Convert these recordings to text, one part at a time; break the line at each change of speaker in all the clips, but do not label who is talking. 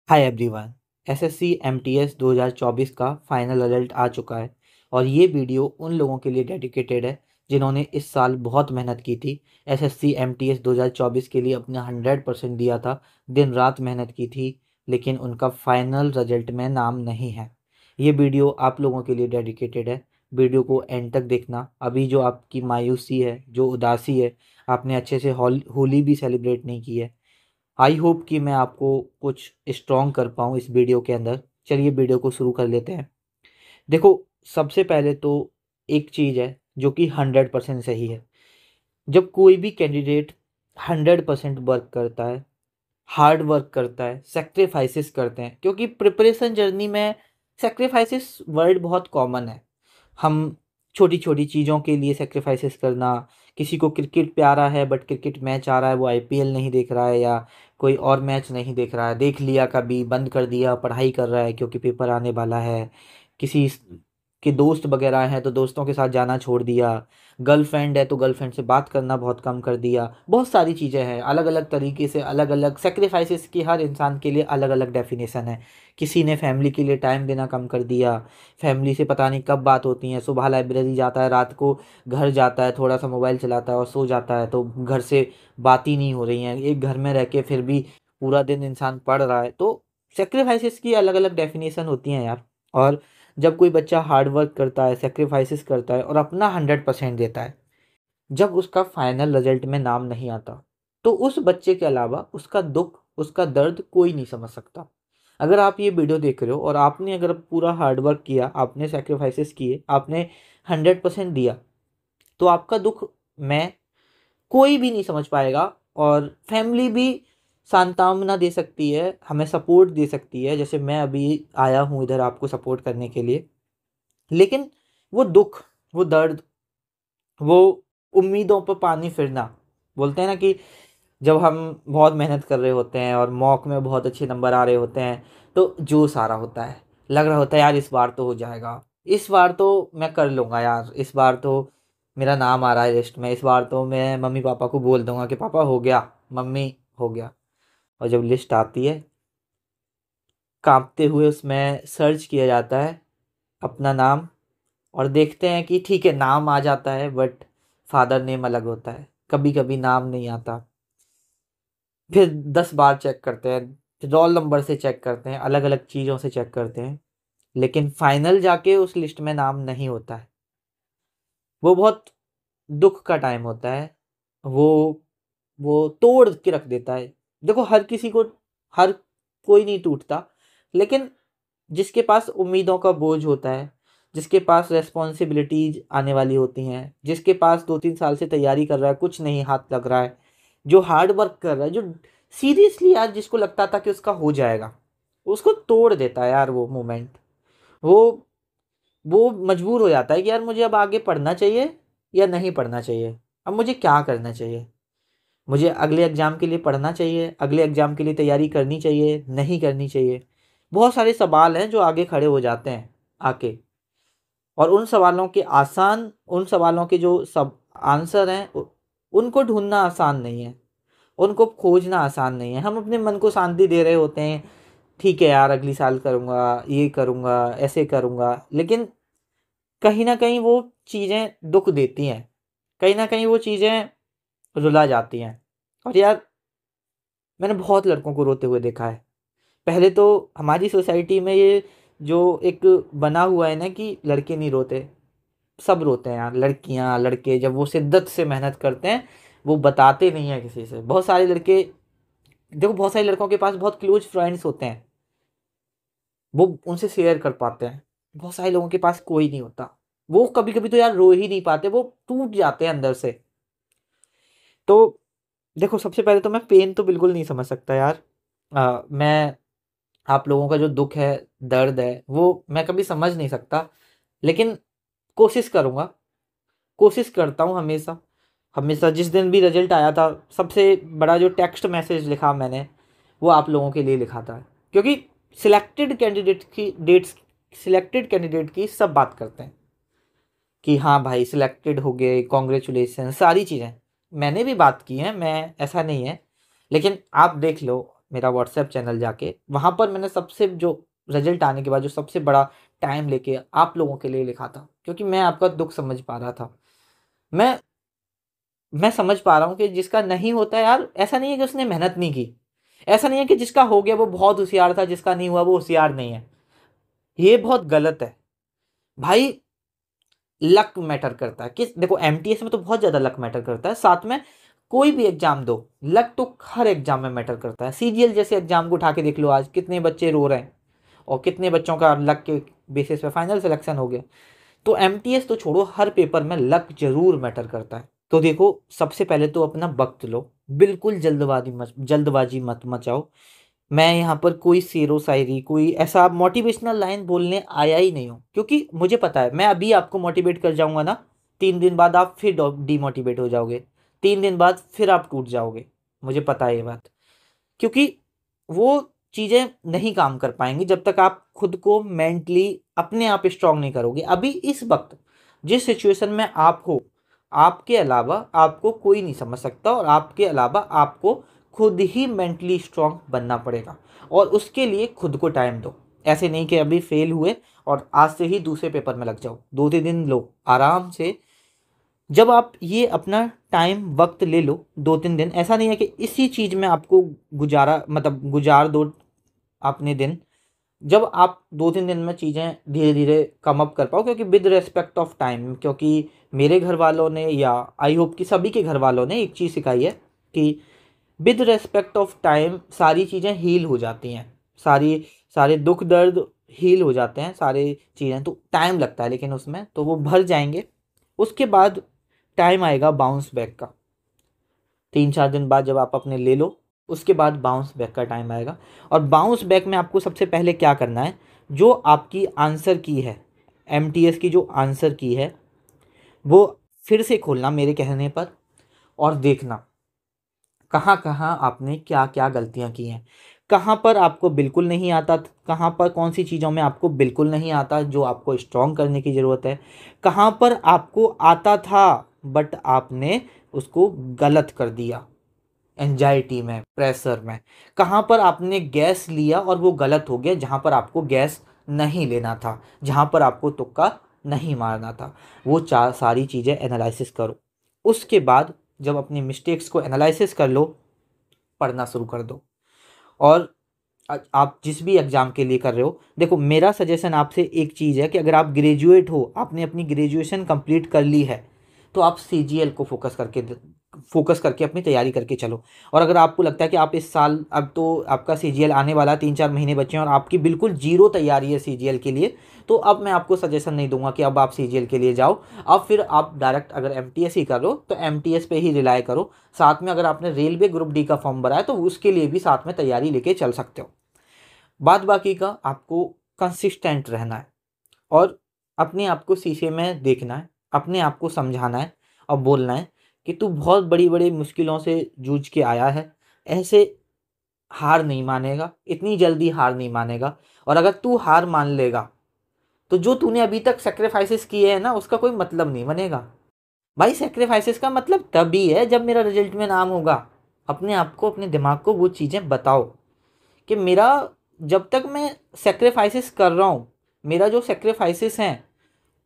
Hi everyone. SSC MTS 2024 का final result आ चुका है और ये वीडियो उन लोगों के लिए डेडिकेटेड है जिन्होंने इस साल बहुत मेहनत की थी। एसएससी एमटीएस 2024 के लिए अपना 100% दिया था, दिन रात मेहनत की थी, लेकिन उनका फाइनल रिजल्ट में नाम नहीं है। ये वीडियो आप लोगों के लिए डेडिकेटेड है। वीडियो को एंड तक देखना। अभी जो आपकी मायूसी है, जो उदासी है, आपने अच्छे से होली भी सेलिब्रेट नहीं की है। आई होप कि मैं आपको कुछ स्ट्रॉन्ग कर पाऊँ इस वीडियो के अंदर। चलिए वीडियो को शुरू कर लेते हैं। देखो, सबसे पहले तो एक चीज़ है जो कि 100% सही है। जब कोई भी कैंडिडेट 100% वर्क करता है, हार्ड वर्क करता है, सेक्रीफाइसेस करते हैं, क्योंकि प्रिपरेशन जर्नी में सेक्रीफाइसेस वर्ड बहुत कॉमन है। हम छोटी छोटी चीज़ों के लिए सेक्रीफाइसेस करना, किसी को क्रिकेट प्यारा है बट क्रिकेट मैच आ रहा है, वो आईपीएल नहीं देख रहा है या कोई और मैच नहीं देख रहा है, देख लिया कभी बंद कर दिया, पढ़ाई कर रहा है क्योंकि पेपर आने वाला है। किसी के दोस्त वगैरह हैं तो दोस्तों के साथ जाना छोड़ दिया। गर्लफ्रेंड है तो गर्लफ्रेंड से बात करना बहुत कम कर दिया। बहुत सारी चीज़ें हैं, अलग अलग तरीके से अलग अलग सेक्रीफाइसेस की हर इंसान के लिए अलग अलग डेफिनेशन है। किसी ने फैमिली के लिए टाइम देना कम कर दिया, फैमिली से पता नहीं कब बात होती है, सुबह लाइब्रेरी जाता है, रात को घर जाता है, थोड़ा सा मोबाइल चलाता है और सो जाता है, तो घर से बात ही नहीं हो रही है। एक घर में रह के फिर भी पूरा दिन इंसान पढ़ रहा है। तो सेक्रीफाइसेस की अलग अलग डेफिनेशन होती हैं यार। और जब कोई बच्चा हार्ड वर्क करता है, सेक्रीफाइसेस करता है और अपना 100% देता है, जब उसका फाइनल रिजल्ट में नाम नहीं आता, तो उस बच्चे के अलावा उसका दुख, उसका दर्द कोई नहीं समझ सकता। अगर आप ये वीडियो देख रहे हो और आपने अगर पूरा हार्ड वर्क किया, आपने सेक्रीफाइसेस किए, आपने 100% दिया, तो आपका दुख मैं कोई भी नहीं समझ पाएगा। और फैमिली भी सांत्वना दे सकती है, हमें सपोर्ट दे सकती है, जैसे मैं अभी आया हूँ इधर आपको सपोर्ट करने के लिए। लेकिन वो दुख, वो दर्द, वो उम्मीदों पर पानी फिरना, बोलते हैं ना कि जब हम बहुत मेहनत कर रहे होते हैं और मॉक में बहुत अच्छे नंबर आ रहे होते हैं, तो जोश आ रहा होता है, लग रहा होता है यार इस बार तो हो जाएगा, इस बार तो मैं कर लूँगा यार, इस बार तो मेरा नाम आ रहा है लिस्ट में, इस बार तो मैं मम्मी पापा को बोल दूंगा कि पापा हो गया, मम्मी हो गया। और जब लिस्ट आती है, कांपते हुए उसमें सर्च किया जाता है अपना नाम, और देखते हैं कि ठीक है नाम आ जाता है बट फादर नेम अलग होता है, कभी कभी नाम नहीं आता। फिर 10 बार चेक करते हैं, रोल नंबर से चेक करते हैं, अलग अलग चीज़ों से चेक करते हैं, लेकिन फाइनल जाके उस लिस्ट में नाम नहीं होता है। वो बहुत दुख का टाइम होता है। वो वो तोड़ के रख देता है। देखो, हर किसी को, हर कोई नहीं टूटता, लेकिन जिसके पास उम्मीदों का बोझ होता है, जिसके पास रेस्पॉन्सिबिलिटीज आने वाली होती हैं, जिसके पास 2-3 साल से तैयारी कर रहा है, कुछ नहीं हाथ लग रहा है, जो हार्ड वर्क कर रहा है, जो सीरियसली यार जिसको लगता था कि उसका हो जाएगा, उसको तोड़ देता है यार वो मोमेंट। वो वो मजबूर हो जाता है कि यार मुझे अब आगे पढ़ना चाहिए या नहीं पढ़ना चाहिए, अब मुझे क्या करना चाहिए, मुझे अगले एग्ज़ाम के लिए पढ़ना चाहिए, अगले एग्ज़ाम के लिए तैयारी करनी चाहिए, नहीं करनी चाहिए। बहुत सारे सवाल हैं जो आगे खड़े हो जाते हैं आके। और उन सवालों के जो सब आंसर हैं, उनको ढूंढना आसान नहीं है, उनको खोजना आसान नहीं है। हम अपने मन को शांति दे रहे होते हैं, ठीक है यार अगली साल करूँगा, ये करूँगा, ऐसे करूँगा, लेकिन कहीं ना कहीं वो चीज़ें दुख देती हैं, कहीं ना कहीं वो चीज़ें रुला जाती हैं। और यार, मैंने बहुत लड़कों को रोते हुए देखा है। पहले तो हमारी सोसाइटी में ये जो एक बना हुआ है ना कि लड़के नहीं रोते, सब रोते हैं यार। लड़कियां लड़के जब वो शिद्दत से मेहनत करते हैं, वो बताते नहीं है किसी से। बहुत सारे लड़के, देखो बहुत सारे लड़कों के पास बहुत क्लोज फ्रेंड्स होते हैं, वो उनसे शेयर कर पाते हैं। बहुत सारे लोगों के पास कोई नहीं होता, वो कभी कभी तो यार रो ही नहीं पाते, वो टूट जाते हैं अंदर से। तो देखो, सबसे पहले तो मैं पेन तो बिल्कुल नहीं समझ सकता यार। मैं आप लोगों का जो दुख है, दर्द है, वो मैं कभी समझ नहीं सकता, लेकिन कोशिश करूँगा, कोशिश करता हूँ हमेशा। हमेशा जिस दिन भी रिजल्ट आया था, सबसे बड़ा जो टेक्स्ट मैसेज लिखा मैंने, वो आप लोगों के लिए लिखा था, क्योंकि सिलेक्टेड कैंडिडेट की सब बात करते हैं कि हाँ भाई सिलेक्टेड हो गए, कॉन्ग्रेचुलेसन, सारी चीज़ें मैंने भी बात की हैं, मैं ऐसा नहीं है। लेकिन आप देख लो, मेरा व्हाट्सएप चैनल जाके, वहाँ पर मैंने सबसे जो रिजल्ट आने के बाद जो सबसे बड़ा टाइम लेके आप लोगों के लिए लिखा था, क्योंकि मैं आपका दुख समझ पा रहा था। मैं मैं समझ पा रहा हूँ कि जिसका नहीं होता यार, ऐसा नहीं है कि उसने मेहनत नहीं की, ऐसा नहीं है कि जिसका हो गया वो बहुत होशियार था, जिसका नहीं हुआ वो होशियार नहीं है। ये बहुत गलत है भाई। लक मैटर करता है कि देखो एमटीएस में तो बहुत ज़्यादा लक मैटर करता है, साथ में कोई भी एग्जाम दो, लक तो हर एग्जाम में मैटर करता है। सीजीएल जैसे एग्जाम को उठा के देख लो, आज कितने बच्चे रो रहे हैं और कितने बच्चों का लक के बेसिस पे फाइनल सिलेक्शन हो गया। तो एमटीएस तो छोड़ो, हर पेपर में लक जरूर मैटर करता है। तो देखो, सबसे पहले तो अपना वक्त लो, बिल्कुल जल्दबाजी मत मचाओ। मैं यहाँ पर कोई शेरो शायरी, कोई ऐसा मोटिवेशनल लाइन बोलने आया ही नहीं हूँ, क्योंकि मुझे पता है मैं अभी आपको मोटिवेट कर जाऊंगा ना, 3 दिन बाद आप फिर डीमोटिवेट हो जाओगे, 3 दिन बाद फिर आप टूट जाओगे। मुझे पता है ये बात, क्योंकि वो चीज़ें नहीं काम कर पाएंगी जब तक आप खुद को मेंटली अपने आप स्ट्रांग नहीं करोगे। अभी इस वक्त जिस सिचुएशन में आप हो, आपके अलावा आपको कोई नहीं समझ सकता, और आपके अलावा आपको खुद ही मेंटली स्ट्रांग बनना पड़ेगा, और उसके लिए खुद को टाइम दो। ऐसे नहीं कि अभी फेल हुए और आज से ही दूसरे पेपर में लग जाओ, 2-3 दिन लो आराम से। जब आप ये अपना टाइम वक्त ले लो 2-3 दिन, ऐसा नहीं है कि इसी चीज़ में आपको गुजार दो अपने दिन। जब आप 2-3 दिन में चीज़ें धीरे धीरे कम अप कर पाओ, क्योंकि विद रेस्पेक्ट ऑफ टाइम, क्योंकि मेरे घर वालों ने, या आई होप कि सभी के घर वालों ने एक चीज़ सिखाई है कि विद रेस्पेक्ट ऑफ टाइम सारी चीज़ें हील हो जाती हैं, सारे दुख दर्द हील हो जाते हैं, सारी चीज़ें। तो टाइम लगता है लेकिन उसमें तो वो भर जाएंगे। उसके बाद टाइम आएगा बाउंस बैक का, 3-4 दिन बाद जब आप अपने ले लो, उसके बाद बाउंस बैक का टाइम आएगा। और बाउंस बैक में आपको सबसे पहले क्या करना है, जो आपकी आंसर की है, एमटीएस की जो आंसर की है, वो फिर से खोलना मेरे कहने पर, और देखना कहाँ कहाँ आपने क्या क्या गलतियाँ की हैं, कहाँ पर आपको बिल्कुल नहीं आता, कहाँ पर कौन सी चीज़ों में आपको बिल्कुल नहीं आता जो आपको स्ट्रॉन्ग करने की ज़रूरत है, कहाँ पर आपको आता था बट आपने उसको गलत कर दिया, एंजाइटी में, प्रेशर में, कहाँ पर आपने गैस लिया और वो गलत हो गया, जहाँ पर आपको गैस नहीं लेना था, जहाँ पर आपको तुक्का नहीं मारना था। वो चार सारी चीज़ें एनालिसिस करो। उसके बाद जब अपनी मिस्टेक्स को एनालिसिस कर लो, पढ़ना शुरू कर दो। और आप जिस भी एग्ज़ाम के लिए कर रहे हो, देखो मेरा सजेशन आपसे एक चीज़ है कि अगर आप ग्रेजुएट हो, आपने अपनी ग्रेजुएशन कंप्लीट कर ली है, तो आप सीजीएल को फोकस करके अपनी तैयारी करके चलो। और अगर आपको लगता है कि आप इस साल, अब तो आपका सीजीएल आने वाला 3-4 महीने बचे हैं और आपकी बिल्कुल जीरो तैयारी है सीजीएल के लिए, तो अब मैं आपको सजेशन नहीं दूंगा कि अब आप सीजीएल के लिए जाओ। अब फिर आप डायरेक्ट अगर एमटीएस ही करो तो एमटीएस पे ही रिलाय करो। साथ में अगर आपने रेलवे ग्रुप डी का फॉर्म भरा है तो उसके लिए भी साथ में तैयारी लेके चल सकते हो। बाद बाकी का आपको कंसिस्टेंट रहना है, और अपने आप को शीशे में देखना है, अपने आप को समझाना है और बोलना है कि तू बहुत बड़ी बड़ी मुश्किलों से जूझ के आया है, ऐसे हार नहीं मानेगा, इतनी जल्दी हार नहीं मानेगा। और अगर तू हार मान लेगा तो जो तूने अभी तक सेक्रीफाइसेस किए हैं ना, उसका कोई मतलब नहीं बनेगा भाई। सेक्रीफाइसेस का मतलब तभी है जब मेरा रिजल्ट में नाम होगा। अपने आप को, अपने दिमाग को वो चीज़ें बताओ कि मेरा, जब तक मैं सेक्रीफाइसेस कर रहा हूँ, मेरा जो सेक्रीफाइसेस हैं,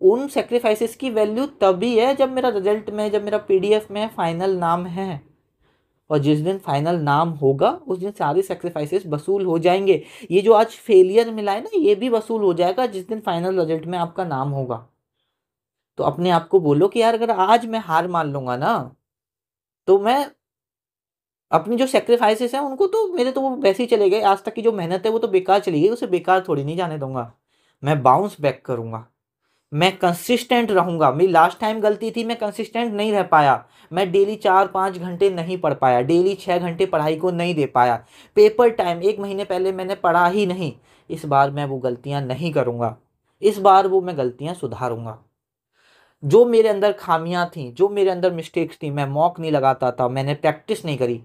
उन सेक्रीफाइसेस की वैल्यू तभी है जब मेरा रिजल्ट में, जब मेरा पीडीएफ में फाइनल नाम है। और जिस दिन फाइनल नाम होगा उस दिन सारे सेक्रीफाइसेस वसूल हो जाएंगे। ये जो आज फेलियर मिला है ना, ये भी वसूल हो जाएगा जिस दिन फाइनल रिजल्ट में आपका नाम होगा। तो अपने आप को बोलो कि यार अगर आज मैं हार मान लूंगा ना, तो मैं अपनी जो सेक्रीफाइसेस हैं उनको तो, मेरे तो वो वैसे ही चले गए, आज तक की जो मेहनत है वो तो बेकार चली गई, उसे बेकार थोड़ी नहीं जाने दूंगा। मैं बाउंस बैक करूंगा, मैं कंसिस्टेंट रहूंगा। मेरी लास्ट टाइम गलती थी, मैं कंसिस्टेंट नहीं रह पाया, मैं डेली 4-5 घंटे नहीं पढ़ पाया, डेली 6 घंटे पढ़ाई को नहीं दे पाया। पेपर टाइम 1 महीने पहले मैंने पढ़ा ही नहीं। इस बार मैं वो गलतियां नहीं करूंगा, इस बार वो मैं गलतियां सुधारूंगा। जो मेरे अंदर खामियां थी, जो मेरे अंदर मिस्टेक्स थी, मैं मॉक नहीं लगाता था, मैंने प्रैक्टिस नहीं करी।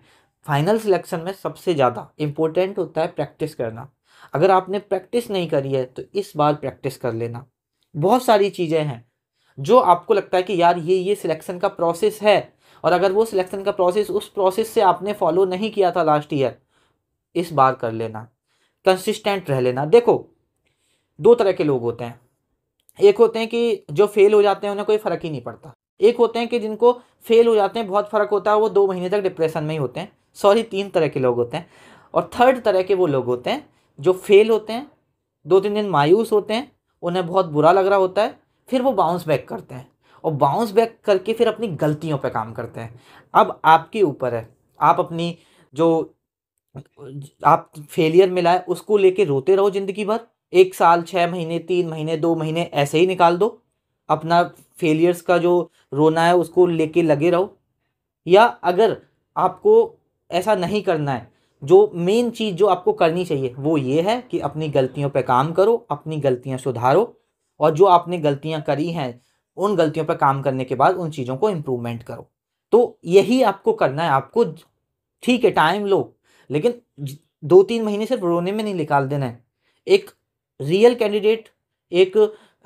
फाइनल सिलेक्शन में सबसे ज़्यादा इम्पोर्टेंट होता है प्रैक्टिस करना। अगर आपने प्रैक्टिस नहीं करी है तो इस बार प्रैक्टिस कर लेना। बहुत सारी चीज़ें हैं जो आपको लगता है कि यार ये सिलेक्शन का प्रोसेस है, और अगर वो सिलेक्शन का प्रोसेस, उस प्रोसेस से आपने फॉलो नहीं किया था लास्ट ईयर, इस बार कर लेना, कंसिस्टेंट रह लेना। देखो, दो तरह के लोग होते हैं। एक होते हैं कि जो फेल हो जाते हैं उन्हें कोई फ़र्क ही नहीं पड़ता। एक होते हैं कि जिनको फेल हो जाते हैं बहुत फ़र्क होता है, वो 2 महीने तक डिप्रेशन में ही होते हैं। सॉरी, 3 तरह के लोग होते हैं। और थर्ड तरह के वो लोग होते हैं जो फेल होते हैं, 2-3 दिन मायूस होते हैं, उन्हें बहुत बुरा लग रहा होता है, फिर वो बाउंस बैक करते हैं और बाउंस बैक करके फिर अपनी गलतियों पे काम करते हैं। अब आपके ऊपर है, आप अपनी जो आप फेलियर मिला है उसको लेके रोते रहो ज़िंदगी भर, 1 साल, 6 महीने, 3 महीने, 2 महीने ऐसे ही निकाल दो। अपना फेलियर्स का जो रोना है उसको लेके लगे रहो। या अगर आपको ऐसा नहीं करना है, जो मेन चीज़ जो आपको करनी चाहिए वो ये है कि अपनी गलतियों पे काम करो, अपनी गलतियाँ सुधारो, और जो आपने गलतियाँ करी हैं उन गलतियों पे काम करने के बाद उन चीज़ों को इम्प्रूवमेंट करो। तो यही आपको करना है। आपको ठीक है, टाइम लो, लेकिन 2-3 महीने सिर्फ रोने में नहीं निकाल देना है। एक रियल कैंडिडेट, एक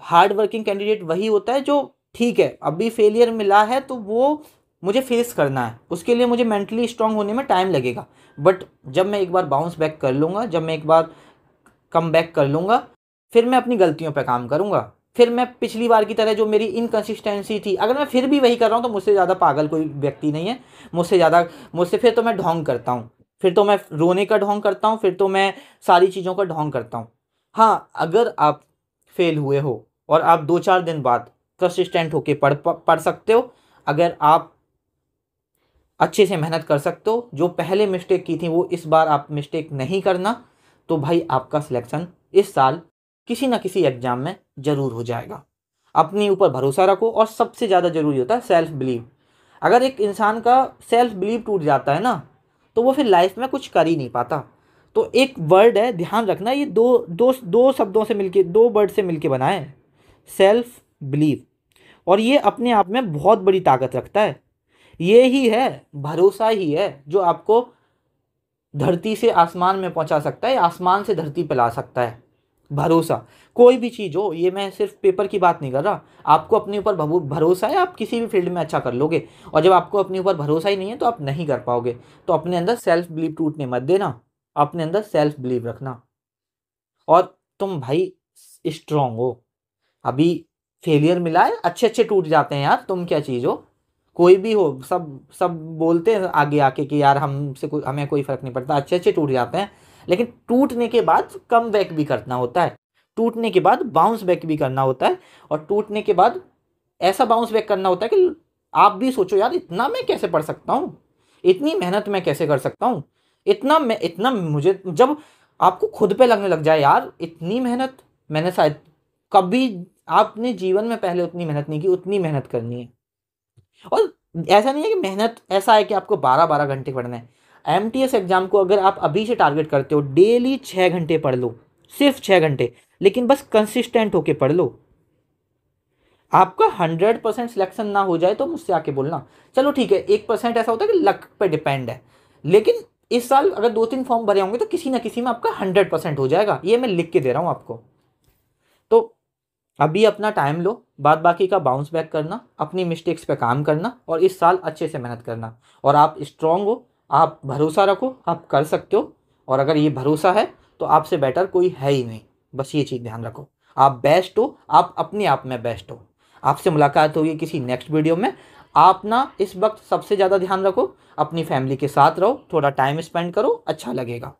हार्ड वर्किंग कैंडिडेट वही होता है जो ठीक है अभी फेलियर मिला है तो वो मुझे फेस करना है, उसके लिए मुझे मेंटली स्ट्रांग होने में टाइम लगेगा, बट जब मैं एक बार बाउंस बैक कर लूँगा, जब मैं एक बार कम बैक कर लूँगा, फिर मैं अपनी गलतियों पे काम करूँगा। फिर मैं पिछली बार की तरह जो मेरी इनकंसिस्टेंसी थी, अगर मैं फिर भी वही कर रहा हूँ तो मुझसे ज़्यादा पागल कोई व्यक्ति नहीं है। मुझसे फिर तो मैं ढोंग करता हूँ, फिर तो मैं रोने का ढोंग करता हूँ, फिर तो मैं सारी चीज़ों का ढोंग करता हूँ। हाँ, अगर आप फेल हुए हो और आप 2-4 दिन बाद कंसिस्टेंट होके पढ़ सकते हो, अगर आप अच्छे से मेहनत कर सकते हो, जो पहले मिस्टेक की थी वो इस बार आप मिस्टेक नहीं करना, तो भाई आपका सिलेक्शन इस साल किसी ना किसी एग्ज़ाम में ज़रूर हो जाएगा। अपने ऊपर भरोसा रखो, और सबसे ज़्यादा ज़रूरी होता है सेल्फ बिलीव। अगर एक इंसान का सेल्फ बिलीव टूट जाता है ना, तो वो फिर लाइफ में कुछ कर ही नहीं पाता। तो एक वर्ड है, ध्यान रखना, ये दो शब्दों से मिलके, 2 वर्ड से मिलके बना है, सेल्फ बिलीव। और ये अपने आप में बहुत बड़ी ताकत रखता है। ये ही है, भरोसा ही है जो आपको धरती से आसमान में पहुंचा सकता है, आसमान से धरती पे ला सकता है। भरोसा, कोई भी चीज़ हो, ये मैं सिर्फ पेपर की बात नहीं कर रहा, आपको अपने ऊपर भरोसा है, आप किसी भी फील्ड में अच्छा कर लोगे। और जब आपको अपने ऊपर भरोसा ही नहीं है तो आप नहीं कर पाओगे। तो अपने अंदर सेल्फ बिलीव टूटने मत देना, अपने अंदर सेल्फ बिलीव रखना। और तुम भाई स्ट्रांग हो। अभी फेलियर मिला है, अच्छे अच्छे टूट जाते हैं यार, तुम क्या चीज़ हो। कोई भी हो, सब सब बोलते हैं आगे आके कि यार हमें कोई फ़र्क नहीं पड़ता, अच्छे अच्छे टूट जाते हैं, लेकिन टूटने के बाद कम बैक भी करना होता है, टूटने के बाद बाउंस बैक भी करना होता है। और टूटने के बाद ऐसा बाउंस बैक करना होता है कि आप भी सोचो यार, इतना मैं कैसे पढ़ सकता हूँ, इतनी मेहनत मैं कैसे कर सकता हूँ, इतना मुझे, जब आपको खुद पे लगने लग जाए यार इतनी मेहनत मैंने शायद कभी, आपने जीवन में पहले उतनी मेहनत नहीं की, उतनी मेहनत करनी है। और ऐसा नहीं है कि मेहनत ऐसा है कि आपको 12-12 घंटे पढ़ना है। एमटीएस एग्जाम को अगर आप अभी से टारगेट करते हो, डेली 6 घंटे पढ़ लो, सिर्फ 6 घंटे, लेकिन बस कंसिस्टेंट होके पढ़ लो। आपका 100% सिलेक्शन ना हो जाए तो मुझसे आके बोलना, चलो ठीक है, 1% ऐसा होता है कि लक पे डिपेंड है, लेकिन इस साल अगर 2-3 फॉर्म भरे होंगे तो किसी ना किसी में आपका 100% हो जाएगा, ये मैं लिख के दे रहा हूँ आपको। तो अभी अपना टाइम लो, बाद बाकी का बाउंस बैक करना, अपनी मिस्टेक्स पे काम करना, और इस साल अच्छे से मेहनत करना। और आप स्ट्रांग हो, आप भरोसा रखो, आप कर सकते हो। और अगर ये भरोसा है तो आपसे बेटर कोई है ही नहीं, बस ये चीज़ ध्यान रखो। आप बेस्ट हो, आप अपने आप में बेस्ट हो। आपसे मुलाकात होगी किसी नेक्स्ट वीडियो में। आप ना इस वक्त सबसे ज़्यादा ध्यान रखो, अपनी फैमिली के साथ रहो, थोड़ा टाइम स्पेंड करो, अच्छा लगेगा।